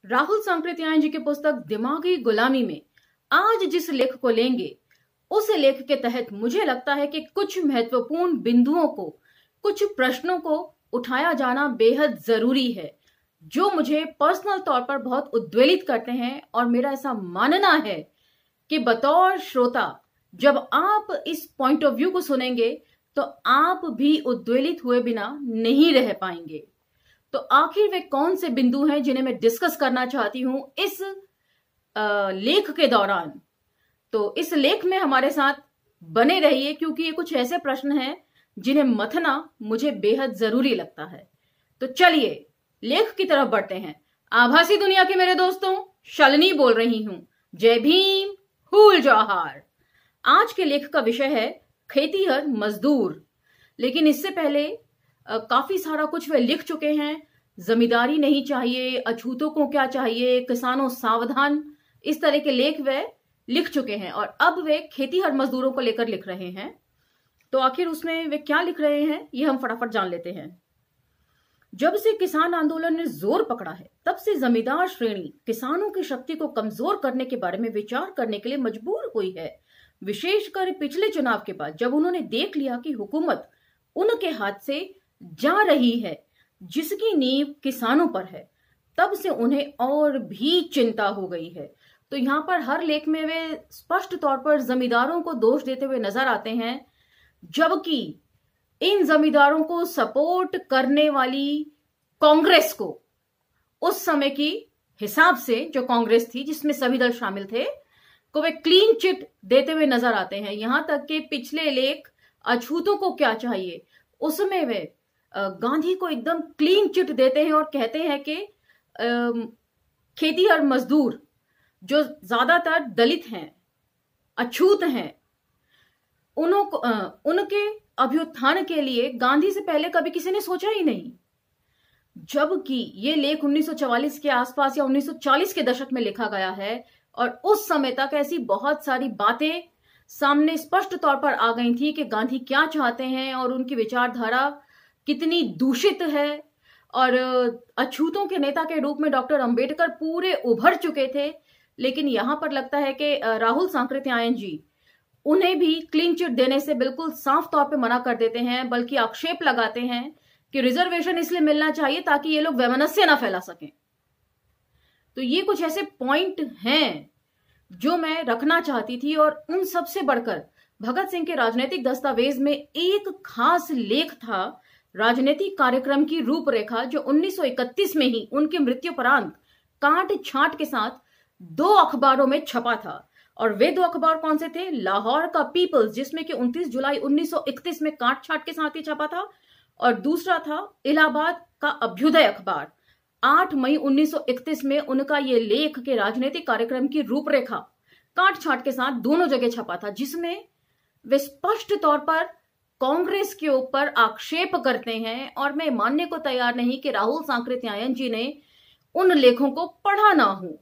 राहुल सांकृत्यायन जी की पुस्तक दिमागी गुलामी में आज जिस लेख को लेंगे, उस लेख के तहत मुझे लगता है कि कुछ महत्वपूर्ण बिंदुओं को, कुछ प्रश्नों को उठाया जाना बेहद जरूरी है, जो मुझे पर्सनल तौर पर बहुत उद्वेलित करते हैं। और मेरा ऐसा मानना है कि बतौर श्रोता जब आप इस पॉइंट ऑफ व्यू को सुनेंगे तो आप भी उद्वेलित हुए बिना नहीं रह पाएंगे। तो आखिर वे कौन से बिंदु हैं जिन्हें मैं डिस्कस करना चाहती हूं इस लेख के दौरान। तो इस लेख में हमारे साथ बने रहिए, क्योंकि ये कुछ ऐसे प्रश्न हैं जिन्हें मथना मुझे बेहद जरूरी लगता है। तो चलिए लेख की तरफ बढ़ते हैं। आभासी दुनिया के मेरे दोस्तों, शालिनी बोल रही हूं। जय भीम, हुल जौहार। आज के लेख का विषय है खेतीहर मजदूर। लेकिन इससे पहले काफी सारा कुछ वे लिख चुके हैं। जमींदारी नहीं चाहिए, अछूतों को क्या चाहिए, किसानों सावधान, इस तरह के लेख वे लिख चुके हैं और अब वे खेतीहर मजदूरों को लेकर लिख रहे हैं। तो आखिर उसमें वे क्या लिख रहे हैं, ये हम फटाफट जान लेते हैं। जब से किसान आंदोलन ने जोर पकड़ा है, तब से जमींदार श्रेणी किसानों की शक्ति को कमजोर करने के बारे में विचार करने के लिए मजबूर हुई है। विशेषकर पिछले चुनाव के बाद, जब उन्होंने देख लिया कि हुकूमत उनके हाथ से जा रही है जिसकी नींव किसानों पर है, तब से उन्हें और भी चिंता हो गई है। तो यहां पर हर लेख में वे स्पष्ट तौर पर जमींदारों को दोष देते हुए नजर आते हैं, जबकि इन जमींदारों को सपोर्ट करने वाली कांग्रेस को, उस समय की हिसाब से जो कांग्रेस थी जिसमें सभी दल शामिल थे, को वे क्लीन चिट देते हुए नजर आते हैं। यहां तक कि पिछले लेख अछूतों को क्या चाहिए, उसमें वे गांधी को एकदम क्लीन चिट देते हैं और कहते हैं कि खेतीहर मजदूर जो ज्यादातर दलित हैं, अछूत हैं, उनके अभ्युत्थान के लिए गांधी से पहले कभी किसी ने सोचा ही नहीं। जबकि ये लेख 1944 के आसपास या 1940 के दशक में लिखा गया है और उस समय तक ऐसी बहुत सारी बातें सामने स्पष्ट तौर पर आ गई थी कि गांधी क्या चाहते हैं और उनकी विचारधारा कितनी दूषित है। और अछूतों के नेता के रूप में डॉक्टर अंबेडकर पूरे उभर चुके थे। लेकिन यहां पर लगता है कि राहुल सांकृत्यायन जी उन्हें भी क्लीन चिट देने से बिल्कुल साफ तौर पे मना कर देते हैं, बल्कि आक्षेप लगाते हैं कि रिजर्वेशन इसलिए मिलना चाहिए ताकि ये लोग वैमनस्य ना फैला सकें। तो ये कुछ ऐसे पॉइंट हैं जो मैं रखना चाहती थी। और उन सबसे बढ़कर भगत सिंह के राजनीतिक दस्तावेज में एक खास लेख था, राजनीतिक कार्यक्रम की रूपरेखा, जो 1931 में ही उनकी मृत्युपरांत काट छांट के साथ 2 अखबारों में छपा था। और वे 2 अखबार कौन से थे? लाहौर का पीपल्स, जिसमें कि 29 जुलाई 1931 में काट छांट के साथ ही छपा था, और दूसरा था इलाहाबाद का अभ्युदय अखबार। 8 मई 1931 में उनका ये लेख के राजनीतिक कार्यक्रम की रूपरेखा काट छांट के साथ दोनों जगह छपा था, जिसमें वे स्पष्ट तौर पर कांग्रेस के ऊपर आक्षेप करते हैं। और मैं मानने को तैयार नहीं कि राहुल सांकृत्यायन जी ने उन लेखों को पढ़ा ना हो।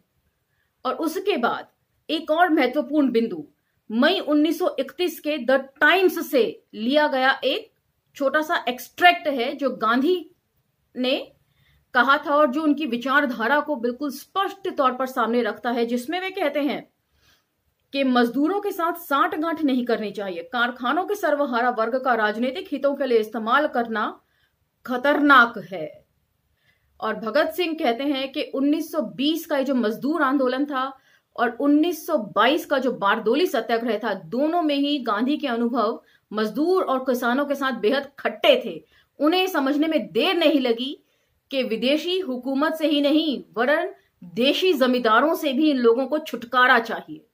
और उसके बाद एक और महत्वपूर्ण बिंदु, मई 1931 के द टाइम्स से लिया गया एक छोटा सा एक्सट्रैक्ट है, जो गांधी ने कहा था और जो उनकी विचारधारा को बिल्कुल स्पष्ट तौर पर सामने रखता है, जिसमें वे कहते हैं कि मजदूरों के साथ साठगांठ नहीं करनी चाहिए, कारखानों के सर्वहारा वर्ग का राजनीतिक हितों के लिए इस्तेमाल करना खतरनाक है। और भगत सिंह कहते हैं कि 1920 का जो मजदूर आंदोलन था और 1922 का जो बारदोली सत्याग्रह था, दोनों में ही गांधी के अनुभव मजदूर और किसानों के साथ बेहद खट्टे थे। उन्हें समझने में देर नहीं लगी कि विदेशी हुकूमत से ही नहीं वरन देशी जमींदारों से भी इन लोगों को छुटकारा चाहिए।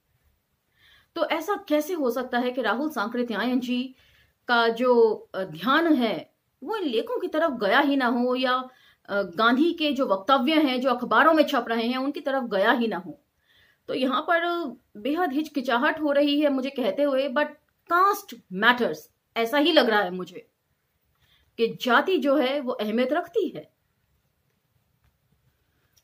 तो ऐसा कैसे हो सकता है कि राहुल सांकृत्यायन जी का जो ध्यान है वो इन लेखों की तरफ गया ही ना हो, या गांधी के जो वक्तव्य हैं जो अखबारों में छप रहे हैं उनकी तरफ गया ही ना हो। तो यहां पर बेहद हिचकिचाहट हो रही है मुझे कहते हुए, बट कास्ट मैटर्स, ऐसा ही लग रहा है मुझे कि जाति जो है वो अहमियत रखती है।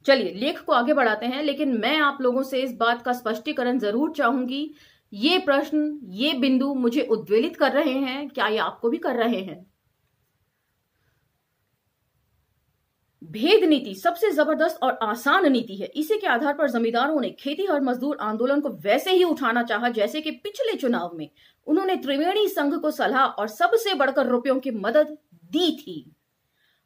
चलिए लेख को आगे बढ़ाते हैं, लेकिन मैं आप लोगों से इस बात का स्पष्टीकरण जरूर चाहूंगी। ये प्रश्न, ये बिंदु मुझे उद्वेलित कर रहे हैं, क्या ये आपको भी कर रहे हैं? भेद नीति सबसे जबरदस्त और आसान नीति है। इसी के आधार पर जमींदारों ने खेती हर मजदूर आंदोलन को वैसे ही उठाना चाहा जैसे कि पिछले चुनाव में उन्होंने त्रिवेणी संघ को सलाह और सबसे बढ़कर रुपयों की मदद दी थी।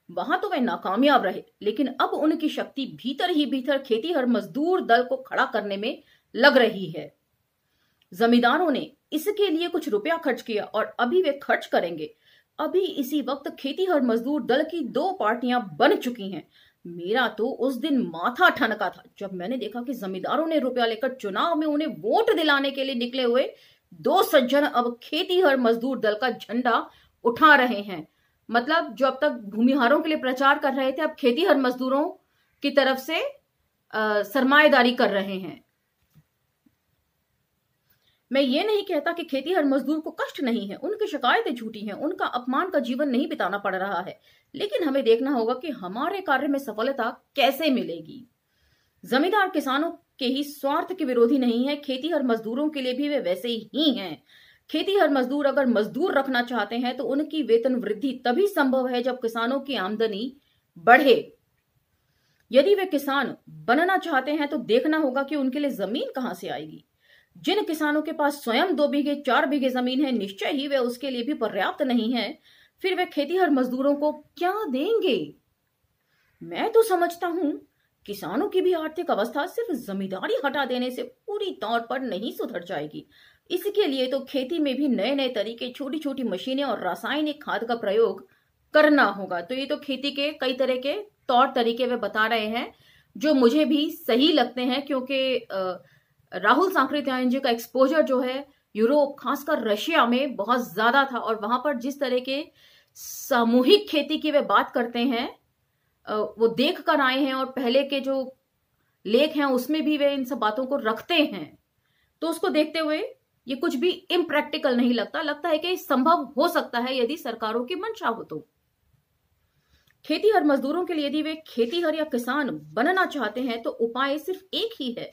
वहां तो वे नाकामयाब रहे, लेकिन अब उनकी शक्ति भीतर ही भीतर खेती हर मजदूर दल को खड़ा करने में लग रही है। जमींदारों ने इसके लिए कुछ रुपया खर्च किया और अभी वे खर्च करेंगे। अभी इसी वक्त खेती हर मजदूर दल की 2 पार्टियां बन चुकी हैं। मेरा तो उस दिन माथा ठनका था जब मैंने देखा कि जमींदारों ने रुपया लेकर चुनाव में उन्हें वोट दिलाने के लिए निकले हुए 2 सज्जन अब खेती हर मजदूर दल का झंडा उठा रहे हैं। मतलब जो अब तक भूमिहारों के लिए प्रचार कर रहे थे, अब खेती हर मजदूरों की तरफ से सरमाएदारी कर रहे हैं। मैं ये नहीं कहता कि खेती हर मजदूर को कष्ट नहीं है, उनकी शिकायतें झूठी हैं, उनका अपमान का जीवन नहीं बिताना पड़ रहा है, लेकिन हमें देखना होगा कि हमारे कार्य में सफलता कैसे मिलेगी। जमींदार किसानों के ही स्वार्थ के विरोधी नहीं है, खेती हर मजदूरों के लिए भी वे वैसे ही हैं। खेती हर मजदूर अगर मजदूर रखना चाहते हैं तो उनकी वेतन वृद्धि तभी संभव है जब किसानों की आमदनी बढ़े। यदि वे किसान बनना चाहते हैं तो देखना होगा कि उनके लिए जमीन कहां से आएगी। जिन किसानों के पास स्वयं 2 बीघे 4 बीघे जमीन है, निश्चय ही वे उसके लिए भी पर्याप्त नहीं है, फिर वे खेती हर मजदूरों को क्या देंगे। मैं तो समझता हूं किसानों की भी आर्थिक अवस्था सिर्फ जमींदारी हटा देने से पूरी तौर पर नहीं सुधर जाएगी। इसके लिए तो खेती में भी नए नए तरीके, छोटी छोटी मशीनें और रासायनिक खाद का प्रयोग करना होगा। तो ये तो खेती के कई तरह के तौर तरीके वे बता रहे हैं जो मुझे भी सही लगते हैं, क्योंकि राहुल सांकृत्यायन जी का एक्सपोजर जो है यूरोप, खासकर रशिया में बहुत ज्यादा था, और वहां पर जिस तरह के सामूहिक खेती की वे बात करते हैं वो देख कर आए हैं, और पहले के जो लेख हैं उसमें भी वे इन सब बातों को रखते हैं। तो उसको देखते हुए ये कुछ भी इम्प्रैक्टिकल नहीं लगता। लगता है कि संभव हो सकता है यदि सरकारों की मंशा हो तो। खेती हर मजदूरों के लिए यदि वे खेती हर या किसान बनना चाहते हैं तो उपाय सिर्फ एक ही है।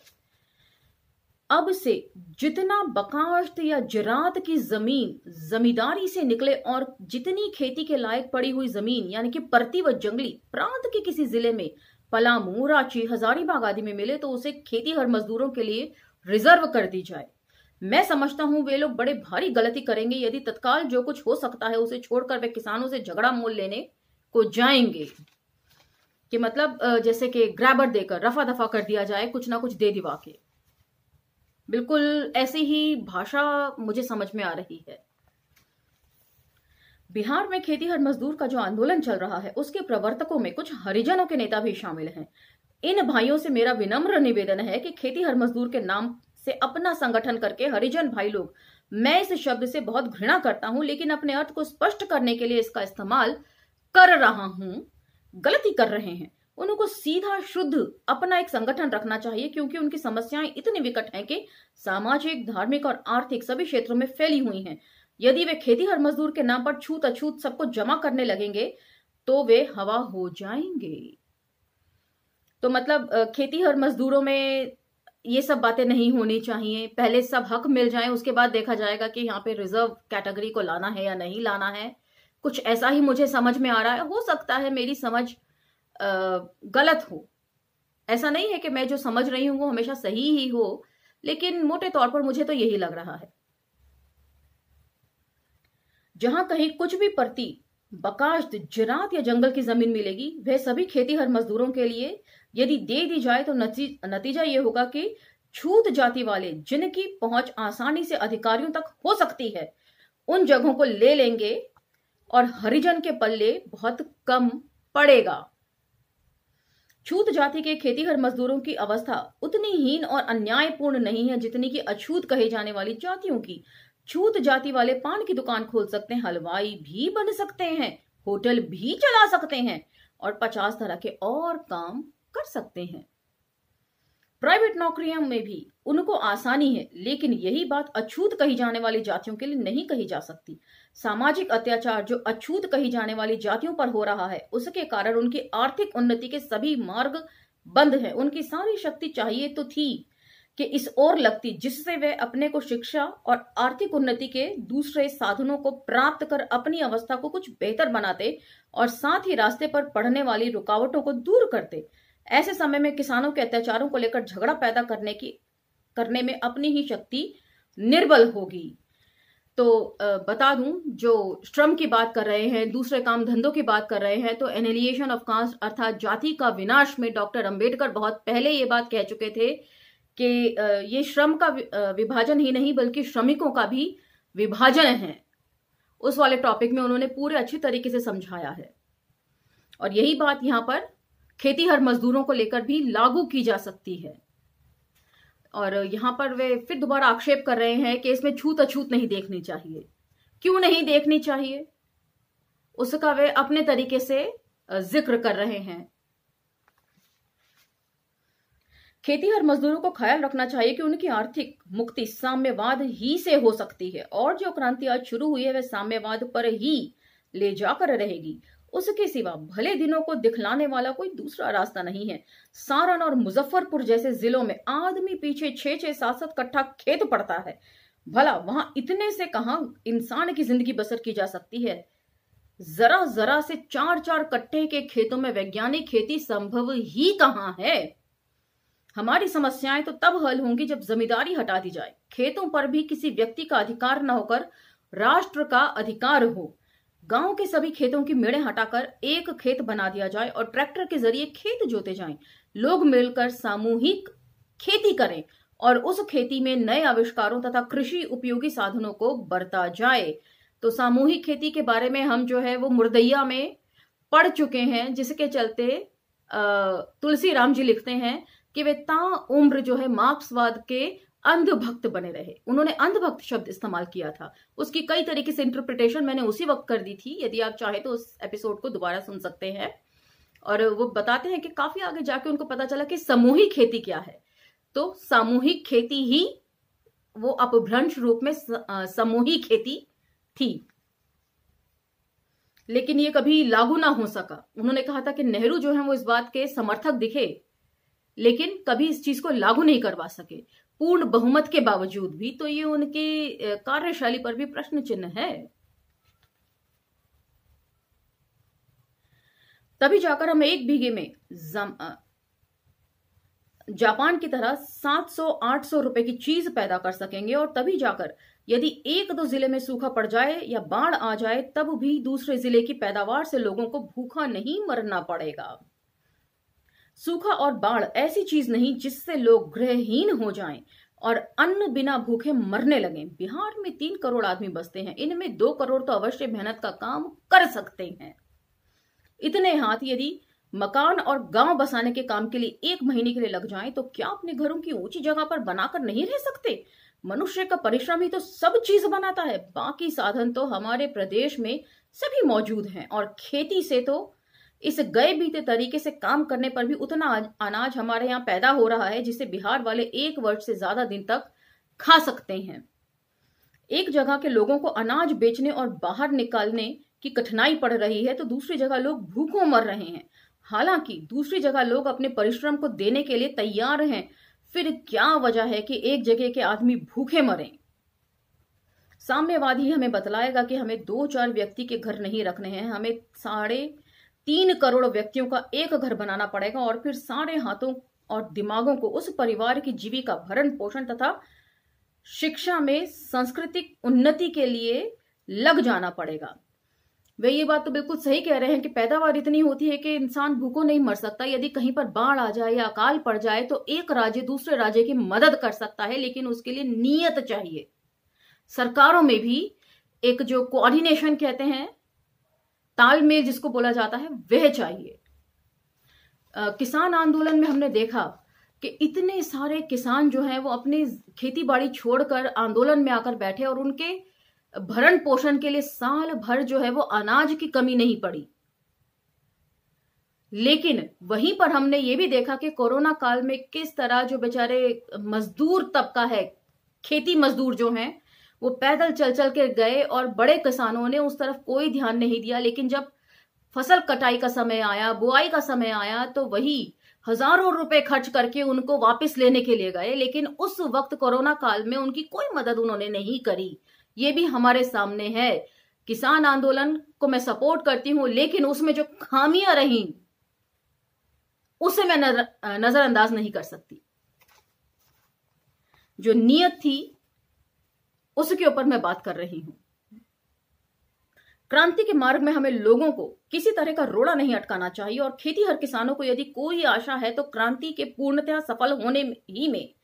अब से जितना बकाश्त या जिरात की जमीन जमींदारी से निकले और जितनी खेती के लायक पड़ी हुई जमीन यानी कि परती व जंगली प्रांत के किसी जिले में, पलामू, रांची, हजारीबाग आदि में मिले तो उसे खेती हर मजदूरों के लिए रिजर्व कर दी जाए। मैं समझता हूं वे लोग बड़े भारी गलती करेंगे यदि तत्काल जो कुछ हो सकता है उसे छोड़कर वे किसानों से झगड़ा मोल लेने को जाएंगे, कि मतलब जैसे कि ग्रैबर देकर रफा दफा कर दिया जाए, कुछ ना कुछ दे दिवा के। बिल्कुल ऐसी ही भाषा मुझे समझ में आ रही है। बिहार में खेती हर मजदूर का जो आंदोलन चल रहा है उसके प्रवर्तकों में कुछ हरिजनों के नेता भी शामिल हैं। इन भाइयों से मेरा विनम्र निवेदन है कि खेती हर मजदूर के नाम से अपना संगठन करके हरिजन भाई लोग, मैं इस शब्द से बहुत घृणा करता हूं लेकिन अपने अर्थ को स्पष्ट करने के लिए इसका इस्तेमाल कर रहा हूं, गलती कर रहे हैं। उनको सीधा शुद्ध अपना एक संगठन रखना चाहिए, क्योंकि उनकी समस्याएं इतनी विकट हैं कि सामाजिक, धार्मिक और आर्थिक सभी क्षेत्रों में फैली हुई हैं। यदि वे खेती हर मजदूर के नाम पर छूत अछूत सबको जमा करने लगेंगे तो वे हवा हो जाएंगे। तो मतलब खेती हर मजदूरों में ये सब बातें नहीं होनी चाहिए। पहले सब हक मिल जाए, उसके बाद देखा जाएगा कि यहाँ पे रिजर्व कैटेगरी को लाना है या नहीं लाना है। कुछ ऐसा ही मुझे समझ में आ रहा है। हो सकता है मेरी समझ गलत हो, ऐसा नहीं है कि मैं जो समझ रही हूं वो हमेशा सही ही हो, लेकिन मोटे तौर पर मुझे तो यही लग रहा है। जहां कहीं कुछ भी परती, बकाश्त, जिरात या जंगल की जमीन मिलेगी वह सभी खेती हर मजदूरों के लिए यदि दे दी जाए तो नतीजा ये होगा कि छूत जाति वाले, जिनकी पहुंच आसानी से अधिकारियों तक हो सकती है, उन जगहों को ले लेंगे और हरिजन के पल्ले बहुत कम पड़ेगा। छूत जाति के खेती हर मजदूरों की अवस्था उतनी हीन और अन्यायपूर्ण नहीं है जितनी कि अछूत कहे जाने वाली जातियों की। छूत जाति वाले पान की दुकान खोल सकते हैं, हलवाई भी बन सकते हैं, होटल भी चला सकते हैं और 50 तरह के और काम कर सकते हैं। प्राइवेट नौकरियों में भी उनको आसानी है, लेकिन यही बात अछूत कही जाने वाली जातियों के लिए नहीं कही जा सकती। सामाजिक अत्याचार जो अछूत कही जाने वाली जातियों पर हो रहा है उसके कारण उनकी आर्थिक उन्नति के सभी मार्ग बंद हैं। उनकी सारी शक्ति चाहिए तो थी, कि इस ओर लगती, जिससे वे अपने को शिक्षा और आर्थिक उन्नति के दूसरे साधनों को प्राप्त कर अपनी अवस्था को कुछ बेहतर बनाते और साथ ही रास्ते पर पड़ने वाली रुकावटों को दूर करते। ऐसे समय में किसानों के अत्याचारों को लेकर झगड़ा पैदा करने में अपनी ही शक्ति निर्बल होगी। तो बता दूं, जो श्रम की बात कर रहे हैं, दूसरे काम धंधों की बात कर रहे हैं, तो एनिलिएशन ऑफ कास्ट अर्थात जाति का विनाश में डॉक्टर अंबेडकर बहुत पहले ये बात कह चुके थे कि ये श्रम का विभाजन ही नहीं बल्कि श्रमिकों का भी विभाजन है। उस वाले टॉपिक में उन्होंने पूरे अच्छी तरीके से समझाया है और यही बात यहां पर खेतीहर मजदूरों को लेकर भी लागू की जा सकती है। और यहां पर वे फिर दोबारा आक्षेप कर रहे हैं कि इसमें छूत अछूत नहीं देखनी चाहिए। क्यों नहीं देखनी चाहिए, उसका वे अपने तरीके से जिक्र कर रहे हैं। खेतीहर मजदूरों को ख्याल रखना चाहिए कि उनकी आर्थिक मुक्ति साम्यवाद ही से हो सकती है और जो क्रांति आज शुरू हुई है वह साम्यवाद पर ही ले जाकर रहेगी। उसके सिवा भले दिनों को दिखलाने वाला कोई दूसरा रास्ता नहीं है। सारण और मुजफ्फरपुर जैसे जिलों में आदमी पीछे 6-6, 7-7 कट्ठा खेत पड़ता है। भला वहां इतने से कहां इंसान की जिंदगी बसर की जा सकती है। जरा जरा से 4-4 कट्ठे के खेतों में वैज्ञानिक खेती संभव ही कहां है। हमारी समस्याएं तो तब हल होंगी जब जमींदारी हटा दी जाए, खेतों पर भी किसी व्यक्ति का अधिकार न होकर राष्ट्र का अधिकार हो। गांव के सभी खेतों की मेड़ें हटाकर एक खेत बना दिया जाए और ट्रैक्टर के जरिए खेत जोते जाएं। लोग मिलकर सामूहिक खेती करें और उस खेती में नए आविष्कारों तथा कृषि उपयोगी साधनों को बरता जाए। तो सामूहिक खेती के बारे में हम जो है वो मुर्दैया में पढ़ चुके हैं, जिसके चलते तुलसी राम जी लिखते हैं कि वे ताउम्र जो है मार्क्सवाद के अंधभक्त बने रहे। उन्होंने अंधभक्त शब्द इस्तेमाल किया था। उसकी कई तरीके से इंटरप्रिटेशन मैंने उसी वक्त कर दी थी। यदि आप चाहे तो उस एपिसोड को दोबारा सुन सकते हैं। और वो बताते हैं कि काफी आगे जाके उनको पता चला कि सामूहिक खेती क्या है। तो सामूहिक खेती ही वो अपभ्रंश रूप में सामूहिक खेती थी, लेकिन ये कभी लागू ना हो सका। उन्होंने कहा था कि नेहरू जो है वो इस बात के समर्थक दिखे, लेकिन कभी इस चीज को लागू नहीं करवा सके पूर्ण बहुमत के बावजूद भी। तो ये उनके कार्यशैली पर भी प्रश्न चिन्ह है। तभी जाकर हम एक बीघे में जापान की तरह 700-800 रुपए की चीज पैदा कर सकेंगे। और तभी जाकर यदि 1-2 जिले में सूखा पड़ जाए या बाढ़ आ जाए, तब भी दूसरे जिले की पैदावार से लोगों को भूखा नहीं मरना पड़ेगा। सूखा और बाढ़ ऐसी चीज नहीं जिससे लोग गृहहीन हो जाएं और अन्न बिना भूखे मरने लगें। बिहार में 3 करोड़ आदमी बसते हैं, इनमें 2 करोड़ तो अवश्य मेहनत का काम कर सकते हैं। इतने हाथ यदि मकान और गांव बसाने के काम के लिए 1 महीने के लिए लग जाएं, तो क्या अपने घरों की ऊंची जगह पर बनाकर नहीं रह सकते? मनुष्य का परिश्रम ही तो सब चीज बनाता है। बाकी साधन तो हमारे प्रदेश में सभी मौजूद हैं और खेती से तो इस गए बीते तरीके से काम करने पर भी उतना अनाज हमारे यहाँ पैदा हो रहा है जिसे बिहार वाले 1 वर्ष से ज्यादा दिन तक खा सकते हैं। एक जगह के लोगों को अनाज बेचने और बाहर निकालने की कठिनाई पड़ रही है, तो दूसरी जगह लोग भूखों मर रहे हैं। हालांकि दूसरी जगह लोग अपने परिश्रम को देने के लिए तैयार हैं। फिर क्या वजह है कि एक जगह के आदमी भूखे मरें? साम्यवादी हमें बतलाएगा कि हमें 2-4 व्यक्ति के घर नहीं रखने हैं, हमें 3.5 करोड़ व्यक्तियों का एक घर बनाना पड़ेगा और फिर सारे हाथों और दिमागों को उस परिवार की जीविका भरण पोषण तथा शिक्षा में सांस्कृतिक उन्नति के लिए लग जाना पड़ेगा। वे ये बात तो बिल्कुल सही कह रहे हैं कि पैदावार इतनी होती है कि इंसान भूखों नहीं मर सकता। यदि कहीं पर बाढ़ आ जाए या अकाल पड़ जाए तो एक राज्य दूसरे राज्य की मदद कर सकता है, लेकिन उसके लिए नियत चाहिए। सरकारों में भी एक जो कोऑर्डिनेशन कहते हैं, तालमेल जिसको बोला जाता है, वह चाहिए। किसान आंदोलन में हमने देखा कि इतने सारे किसान जो हैं वो अपनी खेती बाड़ी छोड़कर आंदोलन में आकर बैठे और उनके भरण पोषण के लिए साल भर जो है वो अनाज की कमी नहीं पड़ी। लेकिन वहीं पर हमने ये भी देखा कि कोरोना काल में किस तरह जो बेचारे मजदूर तबका है, खेती मजदूर जो हैं, वो पैदल चल चल के गए और बड़े किसानों ने उस तरफ कोई ध्यान नहीं दिया। लेकिन जब फसल कटाई का समय आया, बुआई का समय आया, तो वही हजारों रुपए खर्च करके उनको वापस लेने के लिए गए, लेकिन उस वक्त कोरोना काल में उनकी कोई मदद उन्होंने नहीं करी। ये भी हमारे सामने है। किसान आंदोलन को मैं सपोर्ट करती हूं, लेकिन उसमें जो खामियां रही उसे मैं नजरअंदाज नहीं कर सकती। जो नीयत थी उसके ऊपर मैं बात कर रही हूं। क्रांति के मार्ग में हमें लोगों को किसी तरह का रोड़ा नहीं अटकाना चाहिए, और खेतीहर किसानों को यदि कोई आशा है तो क्रांति के पूर्णतः सफल होने ही में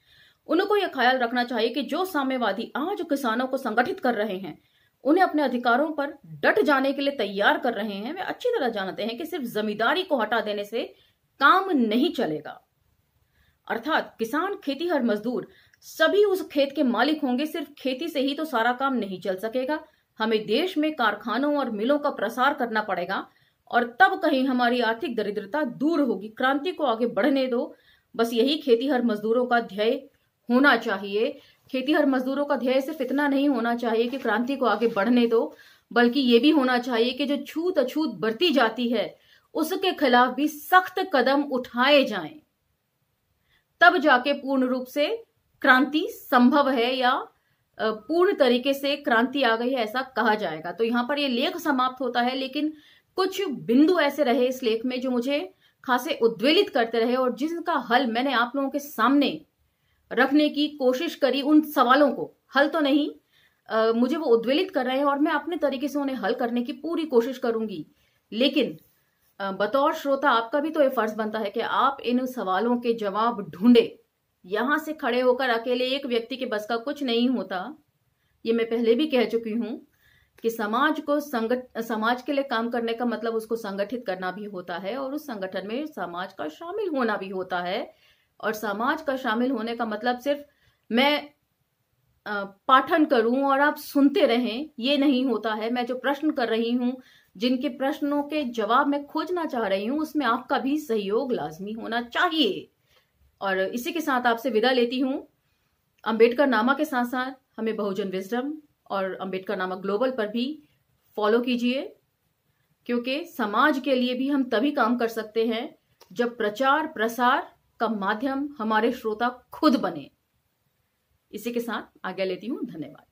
उनको यह ख्याल रखना चाहिए कि जो साम्यवादी आज किसानों को संगठित कर रहे हैं, उन्हें अपने अधिकारों पर डट जाने के लिए तैयार कर रहे हैं, वे अच्छी तरह जानते हैं कि सिर्फ जमींदारी को हटा देने से काम नहीं चलेगा। अर्थात किसान, खेतीहर, मजदूर सभी उस खेत के मालिक होंगे। सिर्फ खेती से ही तो सारा काम नहीं चल सकेगा। हमें देश में कारखानों और मिलों का प्रसार करना पड़ेगा, और तब कहीं हमारी आर्थिक दरिद्रता दूर होगी। क्रांति को आगे बढ़ने दो, बस यही खेतीहर मजदूरों का ध्येय होना चाहिए। खेतीहर मजदूरों का ध्येय सिर्फ इतना नहीं होना चाहिए कि क्रांति को आगे बढ़ने दो, बल्कि ये भी होना चाहिए कि जो छूत अछूत बरती जाती है उसके खिलाफ भी सख्त कदम उठाए जाएं। तब जाके पूर्ण रूप से क्रांति संभव है, या पूर्ण तरीके से क्रांति आ गई है ऐसा कहा जाएगा। तो यहां पर ये लेख समाप्त होता है, लेकिन कुछ बिंदु ऐसे रहे इस लेख में जो मुझे खासे उद्वेलित करते रहे, और जिसका हल मैंने आप लोगों के सामने रखने की कोशिश करी। उन सवालों को हल तो नहीं, मुझे वो उद्वेलित कर रहे हैं और मैं अपने तरीके से उन्हें हल करने की पूरी कोशिश करूंगी। लेकिन बतौर श्रोता आपका भी तो ये फर्ज बनता है कि आप इन सवालों के जवाब ढूंढे। यहां से खड़े होकर अकेले एक व्यक्ति के बस का कुछ नहीं होता। ये मैं पहले भी कह चुकी हूं कि समाज के लिए काम करने का मतलब उसको संगठित करना भी होता है, और उस संगठन में समाज का शामिल होना भी होता है। और समाज का शामिल होने का मतलब सिर्फ मैं पाठन करूं और आप सुनते रहें ये नहीं होता है। मैं जो प्रश्न कर रही हूं, जिनके प्रश्नों के जवाब मैं खोजना चाह रही हूं, उसमें आपका भी सहयोग लाजमी होना चाहिए। और इसी के साथ आपसे विदा लेती हूं। अंबेडकर नामा के साथ साथ हमें बहुजन विजडम और अंबेडकर नामा ग्लोबल पर भी फॉलो कीजिए, क्योंकि समाज के लिए भी हम तभी काम कर सकते हैं जब प्रचार प्रसार का माध्यम हमारे श्रोता खुद बने। इसी के साथ आज्ञा लेती हूं। धन्यवाद।